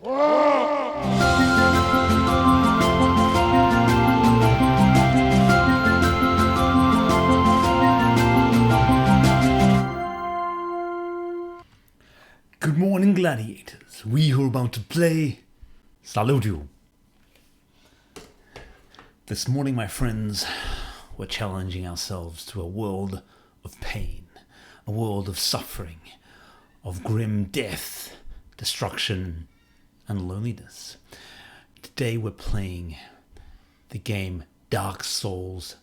Good morning, gladiators. We who are about to play salute you. This morning, my friends, we're challenging ourselves to a world of pain, a world of suffering, of grim death, destruction, and loneliness. Today, we're playing the game Dark Souls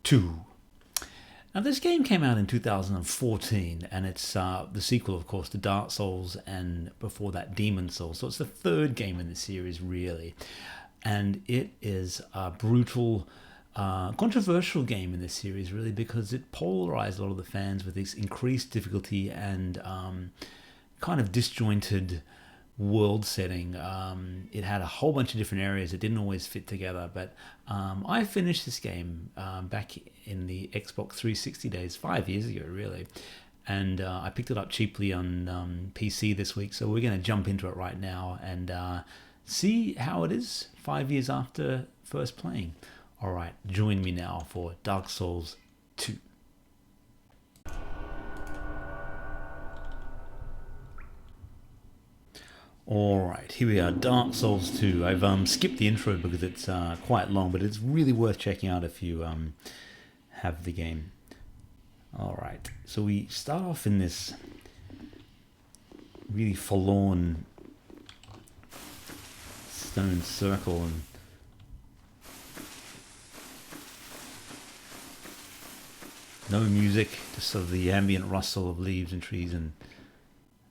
2. Now, this game came out in 2014, and it's the sequel, of course, to Dark Souls, and before that, Demon Souls. So it's the third game in the series, really. And it is a brutal, controversial game in this series, really, because it polarized a lot of the fans with this increased difficulty and kind of disjointed world setting. It had a whole bunch of different areas that didn't always fit together, but I finished this game back in the Xbox 360 days 5 years ago, really, and I picked it up cheaply on PC this week, so we're going to jump into it right now and see how it is 5 years after first playing. Alright, join me now for Dark Souls 2. Alright, here we are, Dark Souls 2. I've skipped the intro because it's quite long, but it's really worth checking out if you have the game. Alright, so we start off in this really forlorn stone circle, and no music, just sort of the ambient rustle of leaves and trees and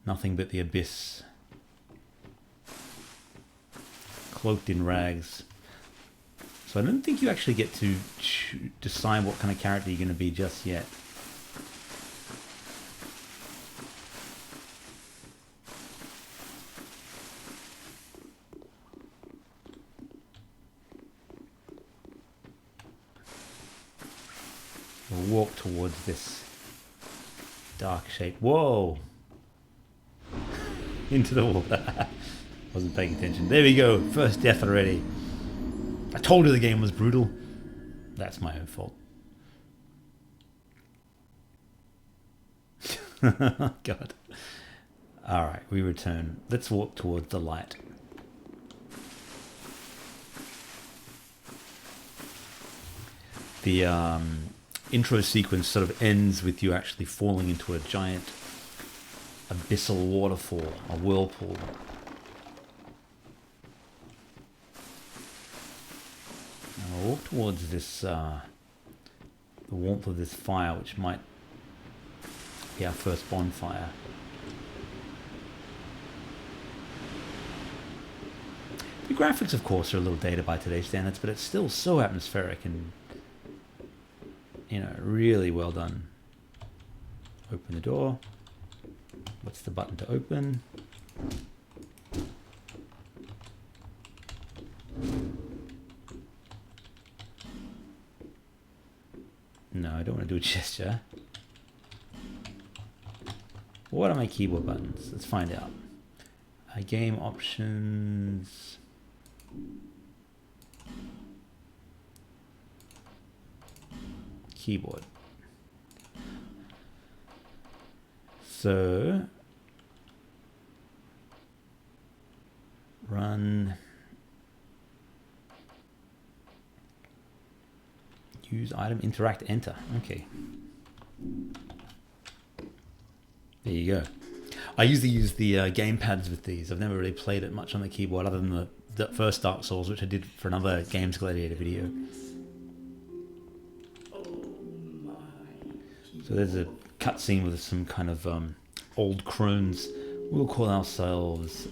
nothing but the abyss. Cloaked in rags. So I don't think you actually get to decide what kind of character you're going to be just yet. We'll walk towards this dark shape. Whoa! Into the water. Wasn't paying attention. There we go. First death already. I told you the game was brutal. That's my own fault. God. Alright, we return. Let's walk towards the light. The intro sequence sort of ends with you actually falling into a giant abyssal waterfall, a whirlpool. I'll walk towards this, the warmth of this fire, which might be our first bonfire. The graphics, of course, are a little dated by today's standards, but it's still so atmospheric and, you know, really well done. Open the door. What's the button to open? No, I don't want to do a gesture. What are my keyboard buttons? Let's find out. Game options. Keyboard. So, run. Use item, interact, enter. Okay. There you go. I usually use the gamepads with these. I've never really played it much on the keyboard other than the first Dark Souls, which I did for another Games Gladiator video. So there's a cutscene with some kind of old crones. We'll call ourselves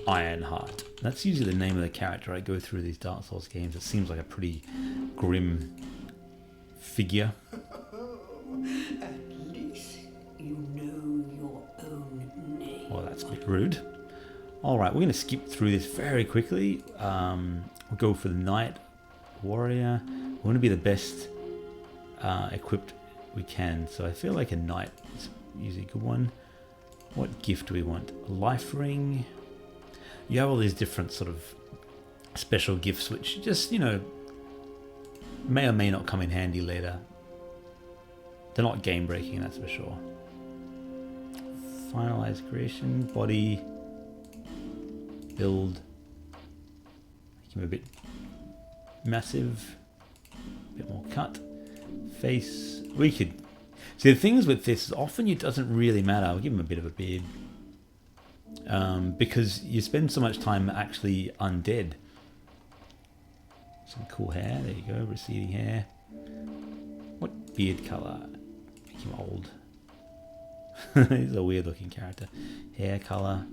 Ironheart. That's usually the name of the character I go through these Dark Souls games. It seems like a pretty grim figure. At least you know your own name. Well, that's a bit rude. Alright, we're going to skip through this very quickly. We'll go for the Knight Warrior. We want to be the best equipped we can. So I feel like a Knight is usually a good one. What gift do we want? A life ring. you have all these different sort of special gifts which just, you know, may or may not come in handy later. They're not game breaking, that's for sure. Finalize creation, body, build. Make him a bit massive, a bit more cut. Face, we could... See, the things with this is often it doesn't really matter. I'll give him a bit of a beard. Because you spend so much time actually undead. Some cool hair, there you go, receding hair. What beard colour? Make him old. He's a weird looking character. Hair colour.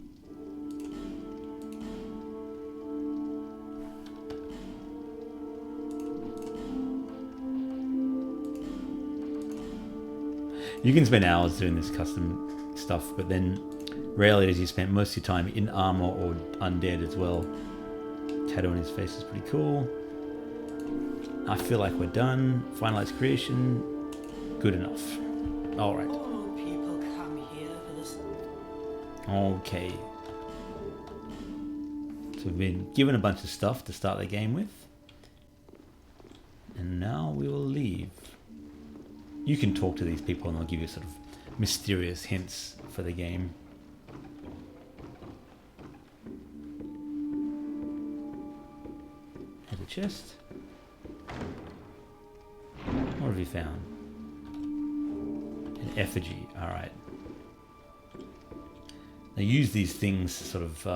You can spend hours doing this custom stuff, but then rarely does you spend most of your time in armor or undead as well. Tattoo on his face is pretty cool. I feel like we're done. Finalize creation. Good enough. Alright. All people come here for this. Okay. So we've been given a bunch of stuff to start the game with. And now we will leave. You can talk to these people and they'll give you sort of mysterious hints for the game. There's a chest. What have you found? An effigy. Alright. Now use these things to sort of,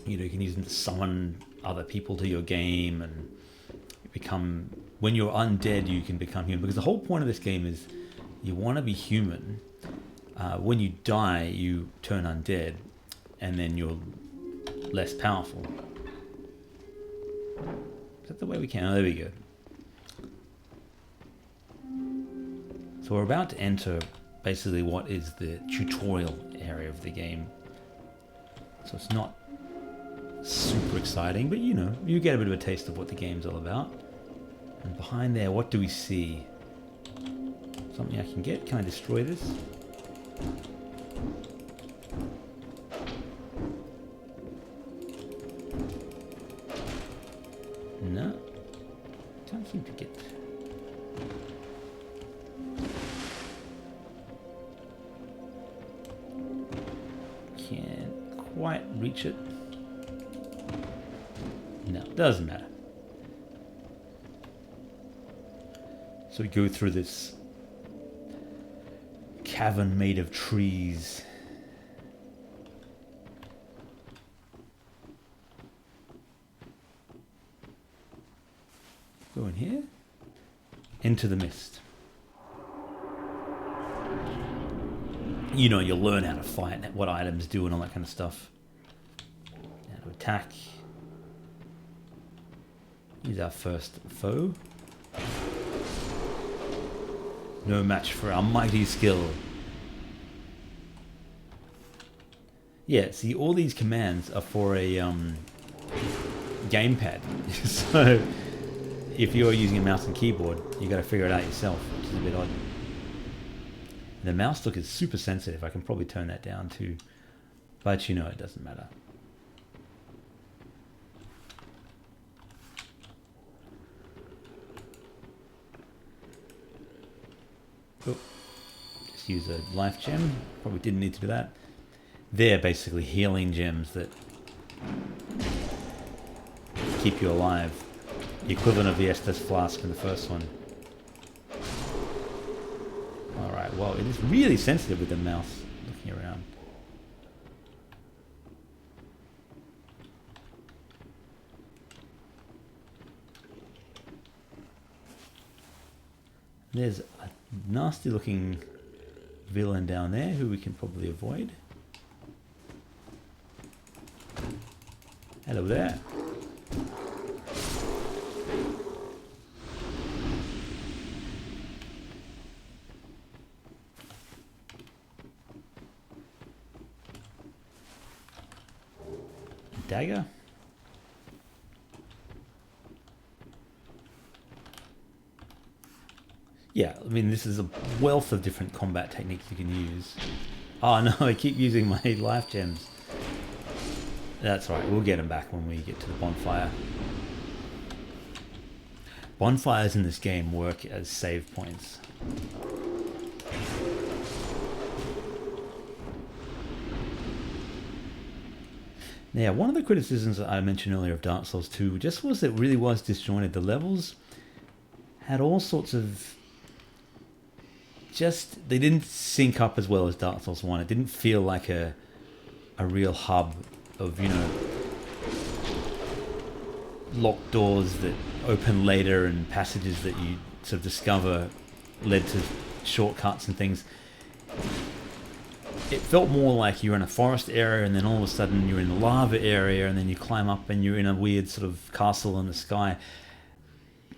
you know, you can use them to summon other people to your game and become... When you're undead, you can become human. Because the whole point of this game is you want to be human. When you die, you turn undead. And then you're less powerful. Is that the way we can? Oh, there we go. So we're about to enter basically what is the tutorial area of the game. So it's not super exciting, but you know, you get a bit of a taste of what the game's all about. And behind there, what do we see? Something I can get? Can I destroy this? No. Can't seem to get... Can't quite reach it. No, doesn't matter. So we go through this cavern made of trees. Go in here. Into the mist. You know, you'll learn how to fight, what items do and all that kind of stuff. How to attack. He's our first foe. No match for our mighty skill. Yeah, see, all these commands are for a gamepad. So if you're using a mouse and keyboard, you got to figure it out yourself, which is a bit odd. The mouse look is super sensitive. I can probably turn that down too, but you know, it doesn't matter. Oh, just use a life gem. Probably didn't need to do that. They're basically healing gems that keep you alive. The equivalent of the Estus flask in the first one. Alright, well, it is really sensitive with the mouse looking around. There's a nasty looking villain down there who we can probably avoid. Hello there. Dagger. Yeah, I mean, this is a wealth of different combat techniques you can use. Oh no, I keep using my life gems. That's right, we'll get them back when we get to the bonfire. Bonfires in this game work as save points. Yeah, one of the criticisms that I mentioned earlier of Dark Souls 2 just was that it really was disjointed. The levels had all sorts of... they didn't sync up as well as Dark Souls 1. It didn't feel like a real hub of, you know, locked doors that open later and passages that you sort of discover led to shortcuts and things. It felt more like you're in a forest area and then all of a sudden you're in a lava area and then you climb up and you're in a weird sort of castle in the sky.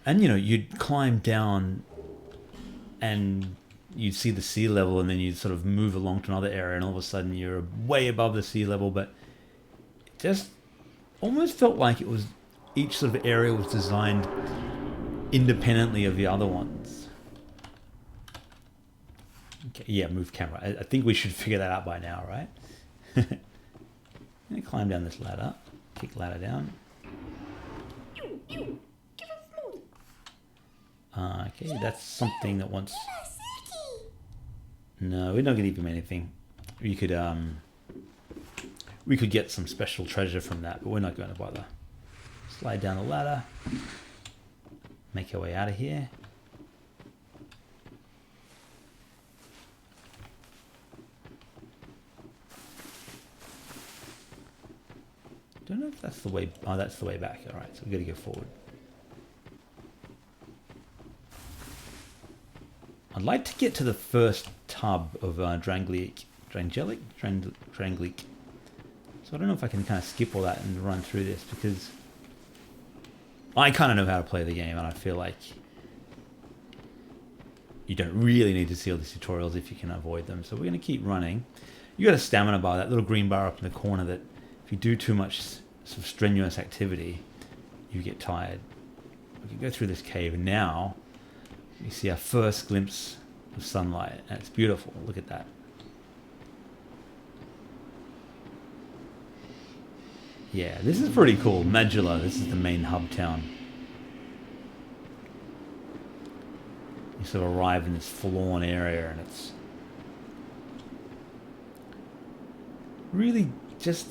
And, you know, you'd climb down and you'd see the sea level and then you'd sort of move along to another area and all of a sudden you're way above the sea level. But it just almost felt like it was... each sort of area was designed independently of the other ones. Okay, yeah, move camera. I think we should figure that out by now, right? I'm going to climb down this ladder. Kick ladder down. Okay, that's something that wants... No, we're not going to give him anything. We could get some special treasure from that, but we're not going to bother. Slide down the ladder. Make our way out of here. Don't know if that's the way... Oh, that's the way back. All right, so we've got to go forward. I'd like to get to the first tub of Drangleic. Drangleic? So I don't know if I can kind of skip all that and run through this because I kind of know how to play the game and I feel like you don't really need to see all these tutorials if you can avoid them. So we're going to keep running. You got a stamina bar, that little green bar up in the corner that if you do too much sort of strenuous activity, you get tired. We can go through this cave and now we see our first glimpse of sunlight and it's beautiful. Look at that. Yeah, this is pretty cool. Magilla, this is the main hub town. You sort of arrive in this forlorn area and it's really just...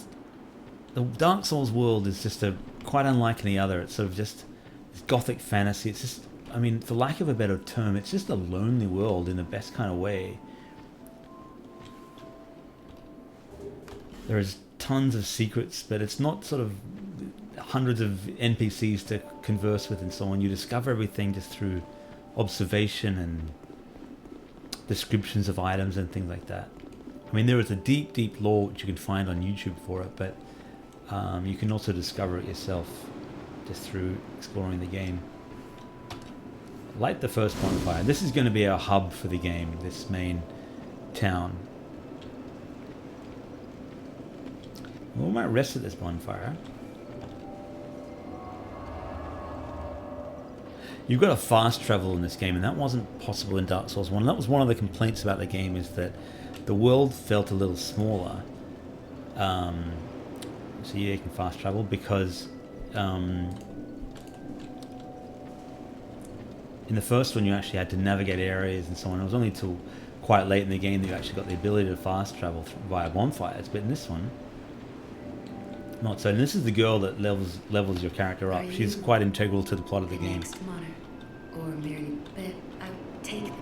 The Dark Souls world is just quite unlike any other. It's sort of just this gothic fantasy. It's just, I mean, for lack of a better term, it's just a lonely world in the best kind of way. There's tons of secrets, but it's not sort of hundreds of NPCs to converse with and so on. You discover everything just through observation and descriptions of items and things like that. I mean, there is a deep, deep lore which you can find on YouTube for it, but you can also discover it yourself just through exploring the game. Light the first bonfire. This is going to be our hub for the game, this main town. We might rest at this bonfire. You've got to fast travel in this game, and that wasn't possible in Dark Souls 1. That was one of the complaints about the game, is that the world felt a little smaller. So yeah, you can fast travel because in the first one you actually had to navigate areas and so on. It was only till quite late in the game that you actually got the ability to fast travel via bonfires, but in this one, not so. And this is the girl that levels your character up. She's quite integral to the plot of the game. Or merely, but I take them.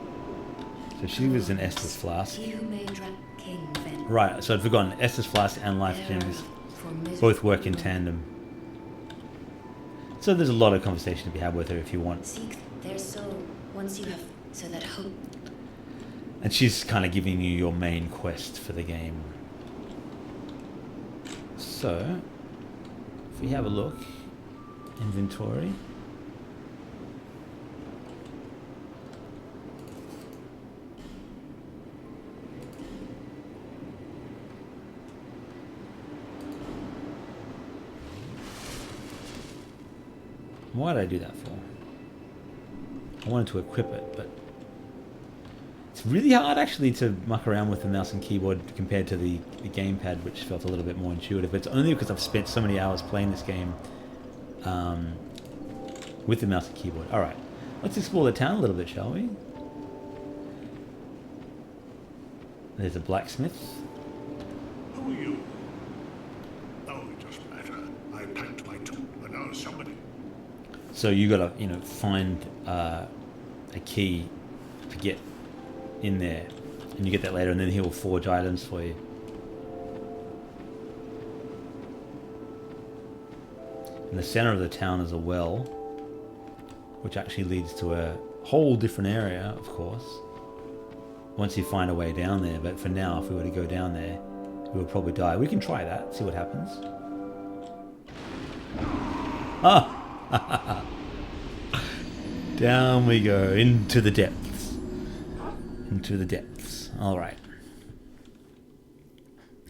So she was an Estus Flask. He who made King then. Right, so I'd forgotten. Estus Flask and Life Gems both work in tandem. So there's a lot of conversation to be had with her if you want. Seek their soul once you have, so that hope. And she's kind of giving you your main quest for the game. So, if we have a look, inventory. Why did I do that for? I wanted to equip it, but It's really hard actually to muck around with the mouse and keyboard compared to the gamepad, which felt a little bit more intuitive. But it's only because I've spent so many hours playing this game with the mouse and keyboard. Alright, let's explore the town a little bit, shall we? There's a blacksmith. Who are you? Oh, it doesn't matter. I packed my tool, and now somebody... So you gotta, you know, find a key to get in there. And you get that later, and then he will forge items for you. In the center of the town is a well, which actually leads to a whole different area, of course, once you find a way down there. But for now, if we were to go down there, we would probably die. We can try that, see what happens. Ah! Down we go, into the depths. Into the depths. Alright.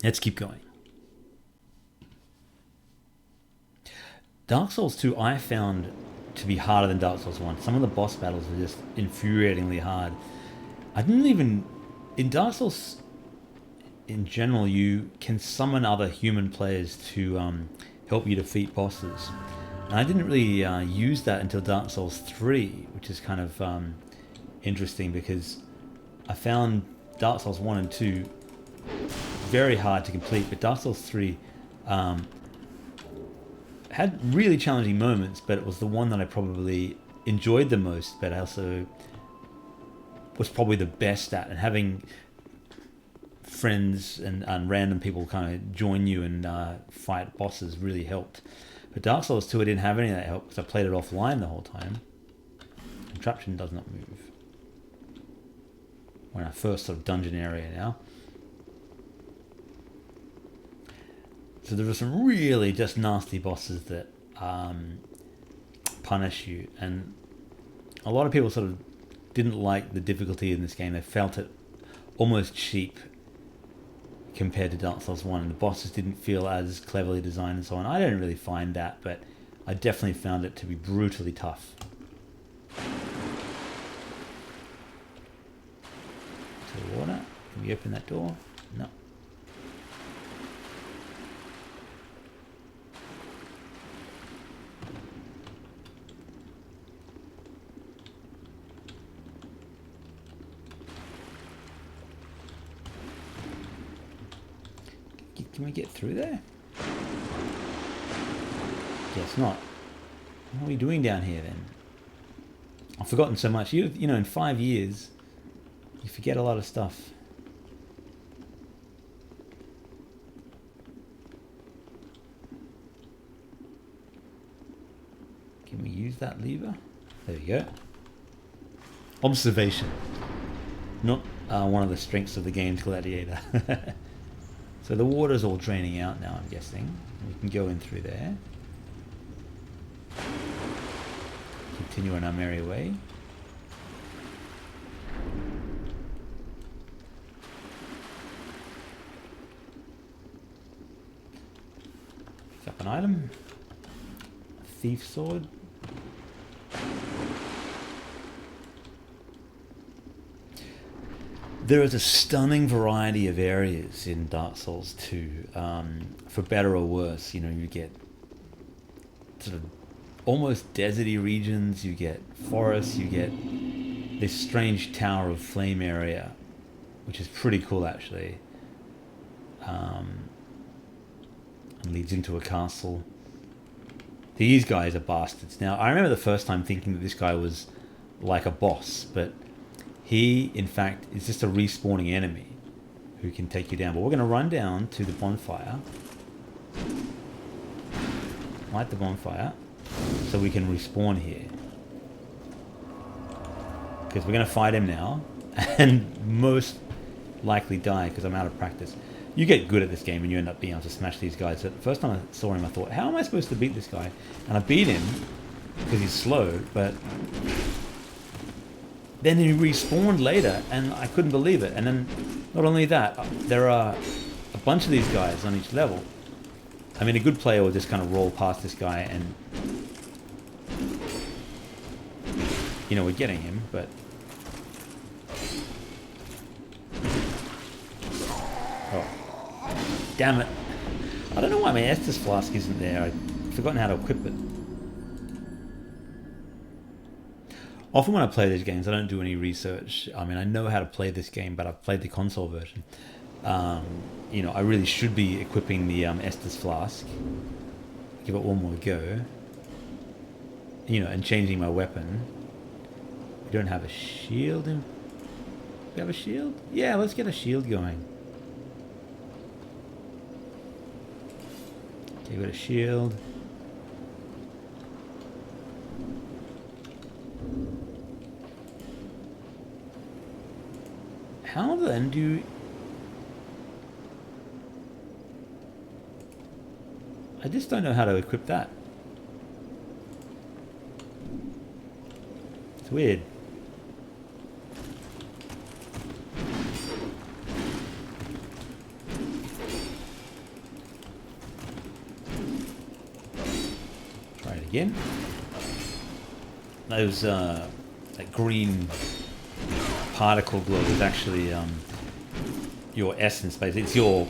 Let's keep going. Dark Souls 2 I found to be harder than Dark Souls 1. Some of the boss battles were just infuriatingly hard. I didn't even... In Dark Souls, in general, you can summon other human players to help you defeat bosses. And I didn't really use that until Dark Souls 3, which is kind of interesting because I found Dark Souls 1 and 2 very hard to complete, but Dark Souls 3 had really challenging moments, but it was the one that I probably enjoyed the most, but I also was probably the best at. And having friends and random people kind of join you and fight bosses really helped. But Dark Souls 2, I didn't have any of that help because I played it offline the whole time. Contraption does not move. We're in our first sort of dungeon area now. So there are some really just nasty bosses that punish you, and a lot of people sort of didn't like the difficulty in this game. They felt it almost cheap compared to Dark Souls 1, and the bosses didn't feel as cleverly designed and so on. I didn't really find that, but I definitely found it to be brutally tough. To the water. Can we open that door? No. Can we get through there? Guess not. What are we doing down here then? I've forgotten so much. You know, in 5 years, you forget a lot of stuff. Can we use that lever? There we go. Observation. Not one of the strengths of the Games Gladiator. So the water's all draining out now, I'm guessing. We can go in through there. Continue on our merry way. Pick up an item. A thief's sword. There is a stunning variety of areas in Dark Souls 2, for better or worse. You know, you get sort of almost deserty regions, you get forests, you get this strange Tower of Flame area, which is pretty cool actually, and leads into a castle. These guys are bastards. Now, I remember the first time thinking that this guy was like a boss, but he, in fact, is just a respawning enemy who can take you down. But we're going to run down to the bonfire. Light the bonfire so we can respawn here. Because we're going to fight him now and most likely die because I'm out of practice. You get good at this game and you end up being able to smash these guys. So the first time I saw him, I thought, how am I supposed to beat this guy? And I beat him because he's slow, but then he respawned later, and I couldn't believe it. And then, not only that, there are a bunch of these guys on each level. I mean, a good player will just kind of roll past this guy and, you know, we're getting him, but Oh, damn it. I don't know why my Estus flask isn't there. I've forgotten how to equip it. Often when I play these games, I don't do any research. I mean, I know how to play this game, but I've played the console version. You know, I really should be equipping the Estus flask. Give it one more go. You know, and changing my weapon. We don't have a shield. We have a shield? Yeah, let's get a shield going. Okay, we got a shield. How then do you... I just don't know how to equip that. It's weird. Try it again. Those, that green particle glow is actually your essence, basically. It's your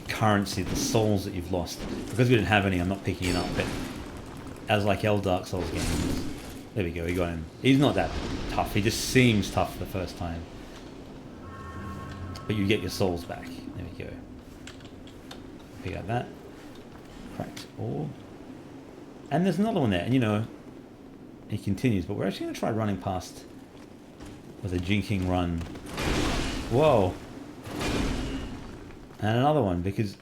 currency, the souls that you've lost. Because we didn't have any, I'm not picking it up, but as like Dark Souls games, there we go, we got him. He's not that tough, he just seems tough the first time. But you get your souls back. There we go. Pick up that. Cracked orb. And there's another one there, and you know, it continues, but we're actually going to try running past with a jinking run. Whoa. And another one, because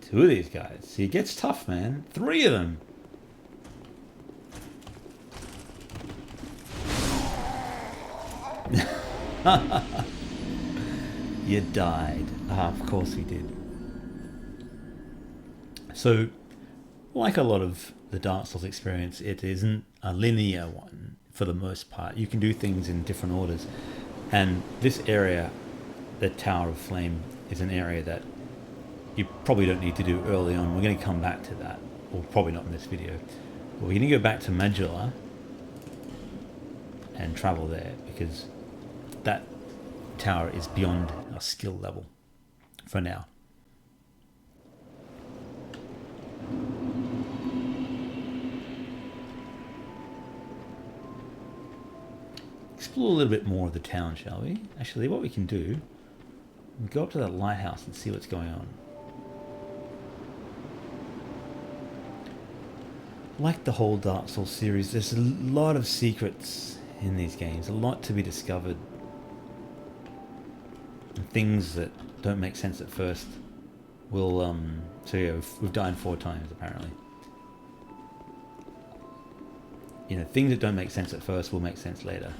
two of these guys. See, it gets tough, man. 3 of them. You died. Ah, of course we did. So, like a lot of the Dark Souls experience, it isn't a linear one for the most part. You can do things in different orders. And this area, the Tower of Flame, is an area that you probably don't need to do early on. We're going to come back to that. Or probably not in this video. But we're going to go back to Magilla and travel there, because that tower is beyond our skill level for now. Explore a little bit more of the town, shall we? Actually, what we can do, we go up to that lighthouse and see what's going on. Like the whole Dark Souls series, there's a lot of secrets in these games, a lot to be discovered. And things that don't make sense at first will, so yeah, we've died 4 times apparently. You know, things that don't make sense at first will make sense later.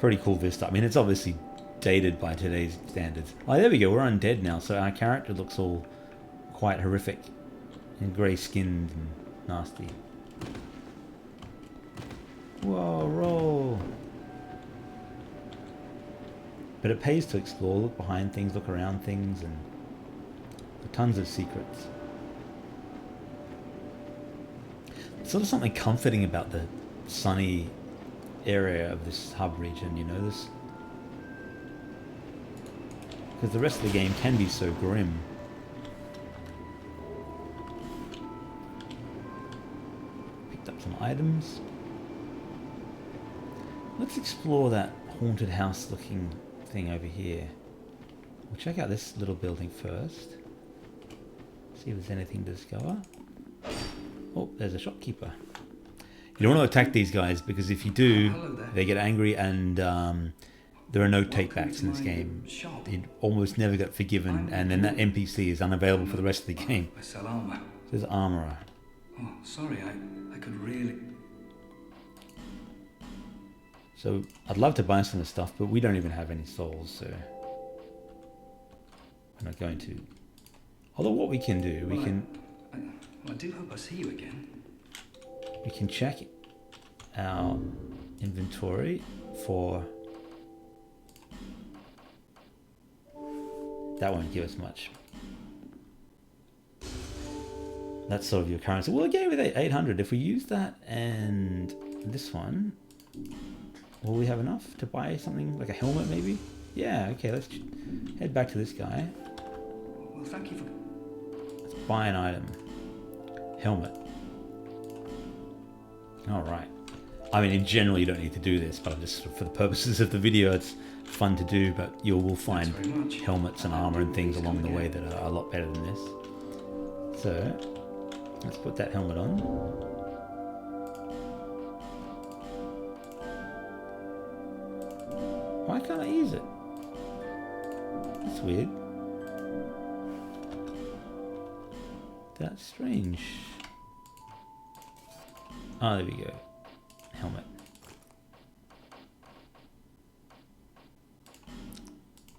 Pretty cool vista. I mean, it's obviously dated by today's standards. Oh, there we go. We're undead now, so our character looks all quite horrific and grey-skinned and nasty. Whoa, roll! But it pays to explore. Look behind things, look around things, and tons of secrets. There's sort of something comforting about the sunny area of this hub region, you know, this, because the rest of the game can be so grim. Picked up some items. Let's explore that haunted house looking thing over here. We'll check out this little building first. See if there's anything to discover. Oh, there's a shopkeeper. You don't want to attack these guys, because if you do, they get angry, and there are no takebacks in this game. You almost never get forgiven, and then that NPC is unavailable for the rest of the game. I sell armor. There's armorer. Oh, sorry, I could really... So I'd love to buy some of the stuff, but we don't even have any souls, so I'm not going to. Although what we can do, we can... I do hope I see you again. We can check our inventory for... That won't give us much. That's sort of your currency. Well, again with 800, if we use that and this one, will we have enough to buy something like a helmet maybe? Yeah, okay, let's head back to this guy. Well, thank you for... Let's buy an item. Helmet. Alright. I mean, in general you don't need to do this, but just for the purposes of the video, it's fun to do, but you will find helmets and armor and things along the way that are a lot better than this. So, let's put that helmet on. Why can't I use it? That's weird. That's strange. Oh, there we go. Helmet.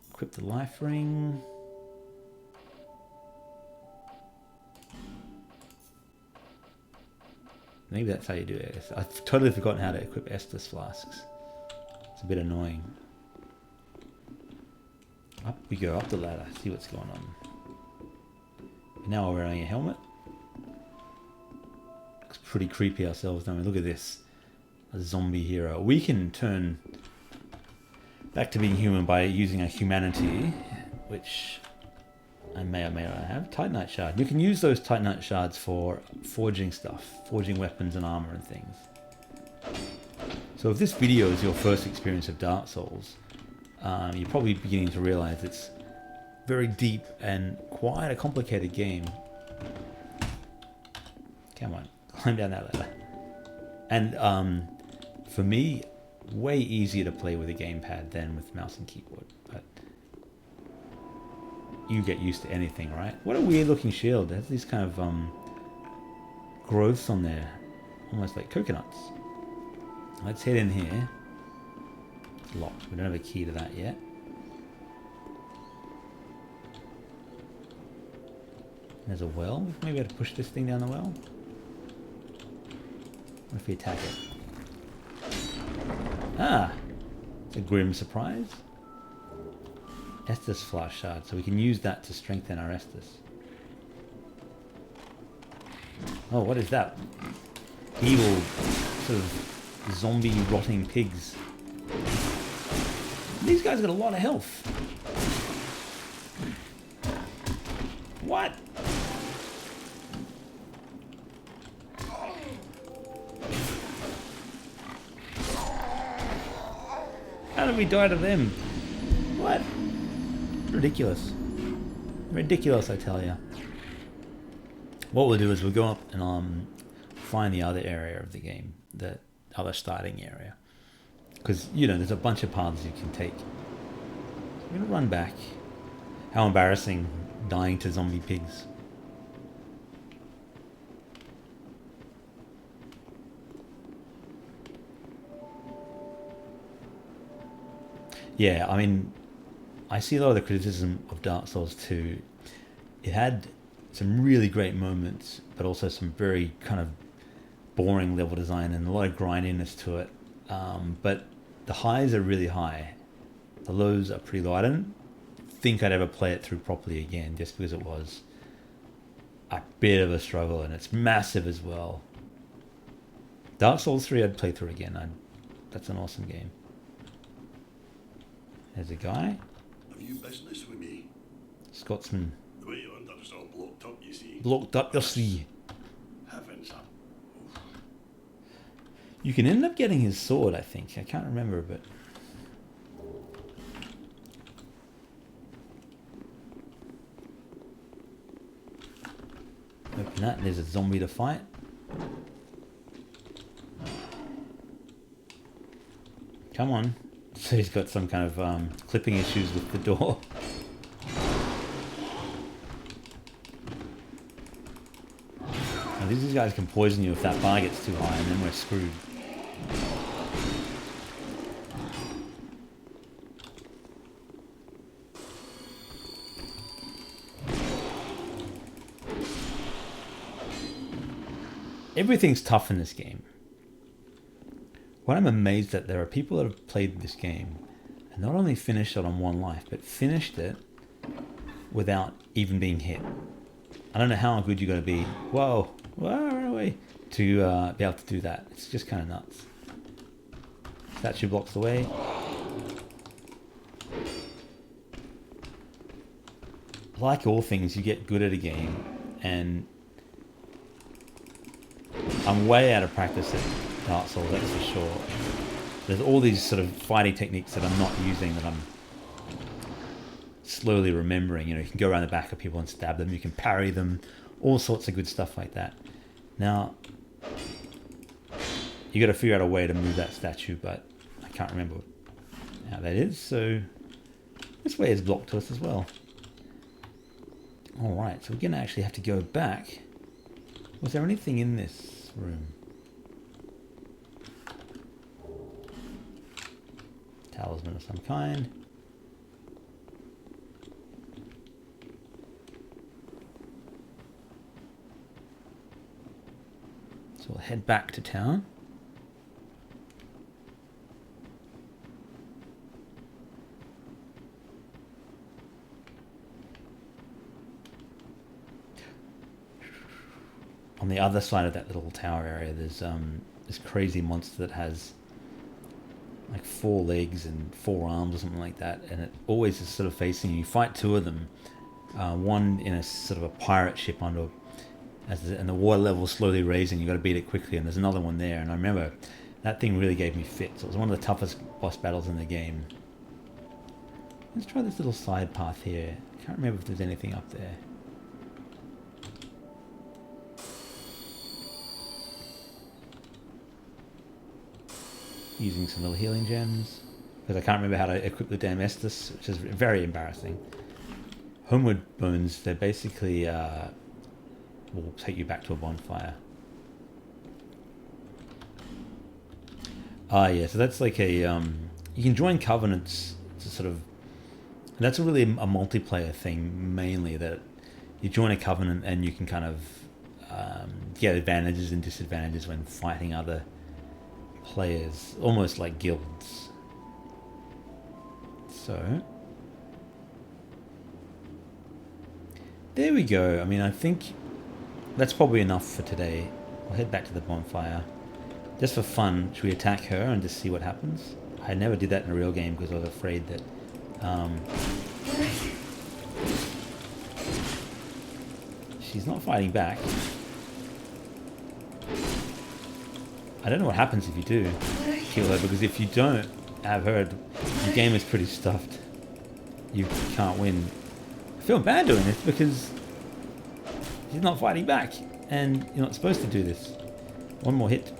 Equip the life ring. Maybe that's how you do it. I've totally forgotten how to equip Estus flasks. It's a bit annoying. Up we go, up the ladder, see what's going on. Now we're wearing a helmet. Looks pretty creepy ourselves, don't we? Look at this. A zombie hero. We can turn back to being human by using our humanity, which I may or may not have. Titanite shard. You can use those Titanite shards for forging stuff, forging weapons and armor and things. So if this video is your first experience of Dark Souls, you're probably beginning to realize it's very deep and quite a complicated game. Come on, climb down that ladder. And for me, way easier to play with a gamepad than with mouse and keyboard. But you get used to anything, right? What a weird looking shield. It has these kind of growths on there, almost like coconuts. Let's head in here. It's locked. We don't have a key to that yet. There's a well. Maybe I have to push this thing down the well. What if we attack it? Ah! It's a grim surprise. Estus flash shard, so we can use that to strengthen our Estus. Oh, what is that? Evil, sort of zombie rotting pigs. These guys got a lot of health. What? How did we die to them? What? Ridiculous. Ridiculous, I tell you. What we'll do is we'll go up and find the other area of the game, the other starting area. Because, you know, there's a bunch of paths you can take. I'm going to run back. How embarrassing, dying to zombie pigs. Yeah, I mean, I see a lot of the criticism of Dark Souls 2. It had some really great moments, but also some very kind of boring level design and a lot of grindiness to it. But the highs are really high. The lows are pretty low. I don't think I'd ever play it through properly again, just because it was a bit of a struggle, and it's massive as well. Dark Souls 3 I'd play through again. That's an awesome game. There's a guy. Have you business with me? Scotsman. The way you're under is all blocked up, you see. Blocked up, you see. Heavens up. You can end up getting his sword, I think. I can't remember, but... Open that, there's a zombie to fight. Come on. So he's got some kind of clipping issues with the door. Now, these guys can poison you if that bar gets too high, and then we're screwed. Everything's tough in this game. What I'm amazed at, there are people that have played this game and not only finished it on one life, but finished it without even being hit. I don't know how good you got to be. Whoa, run away, to be able to do that. It's just kind of nuts. Statue blocks the way. Like all things, you get good at a game, and I'm way out of practice at Dark Souls, that's for sure. There's all these sort of fighting techniques that I'm not using that I'm slowly remembering. You know, you can go around the back of people and stab them, you can parry them, all sorts of good stuff like that. Now, you got to figure out a way to move that statue, but I can't remember how that is, so this way is blocked to us as well. Alright, so we're going to actually have to go back. Was there anything in this room? Talisman of some kind. So we'll head back to town. On the other side of that little tower area, there's this crazy monster that has like 4 legs and 4 arms or something like that, and it always is sort of facing you. You fight 2 of them, one in a sort of a pirate ship and the water level slowly raising. You got to beat it quickly, and there's another one there. And I remember that thing really gave me fits. It was one of the toughest boss battles in the game. Let's try this little side path here. I can't remember if there's anything up there. Using some little healing gems, because I can't remember how to equip the damn Estus, which is very embarrassing. Homeward bones, they're basically will take you back to a bonfire. Ah, yeah, so that's like a you can join covenants to sort of, that's really a multiplayer thing mainly, that you join a covenant and you can kind of get advantages and disadvantages when fighting other players, almost like guilds. So there we go. I mean, I think that's probably enough for today. I'll head back to the bonfire just for fun. Should we attack her and just see what happens? I never did that in a real game because I was afraid that she's not fighting back. I don't know what happens if you do kill her, because if you don't have her, the game is pretty stuffed. You can't win. I feel bad doing this because she's not fighting back, and you're not supposed to do this. One more hit.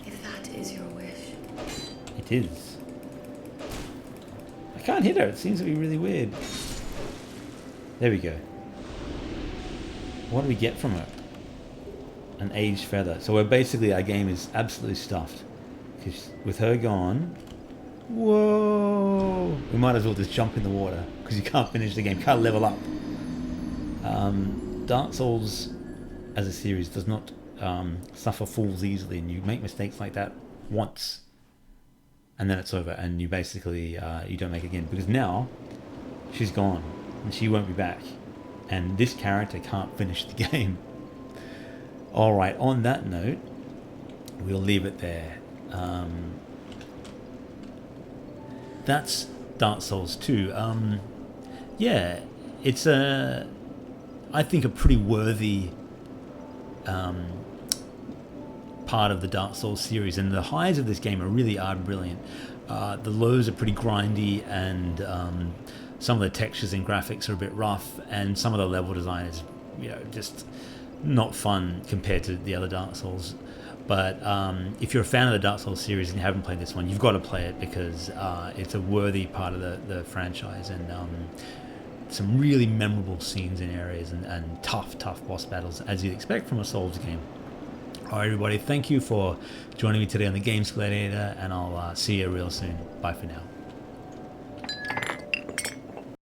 If that is your wish. It is. I can't hit her. It seems to be really weird. There we go. What do we get from her? An aged feather. So we're basically, our game is absolutely stuffed. Because with her gone, whoa, we might as well just jump in the water because you can't finish the game, can't level up. Dark Souls as a series does not suffer fools easily, and you make mistakes like that once and then it's over, and you basically you don't make it again, because now she's gone and she won't be back, and this character can't finish the game. Alright, on that note, we'll leave it there. That's Dark Souls 2. Yeah, it's I think a pretty worthy part of the Dark Souls series, and the highs of this game really are brilliant. The lows are pretty grindy, and some of the textures and graphics are a bit rough, and some of the level design is, just not fun compared to the other Dark Souls. But if you're a fan of the Dark Souls series and you haven't played this one, you've got to play it, because it's a worthy part of the franchise, and some really memorable scenes and areas, and tough boss battles, as you'd expect from a Souls game. Alright everybody, thank you for joining me today on the Games Gladiator, and I'll see you real soon. Bye for now.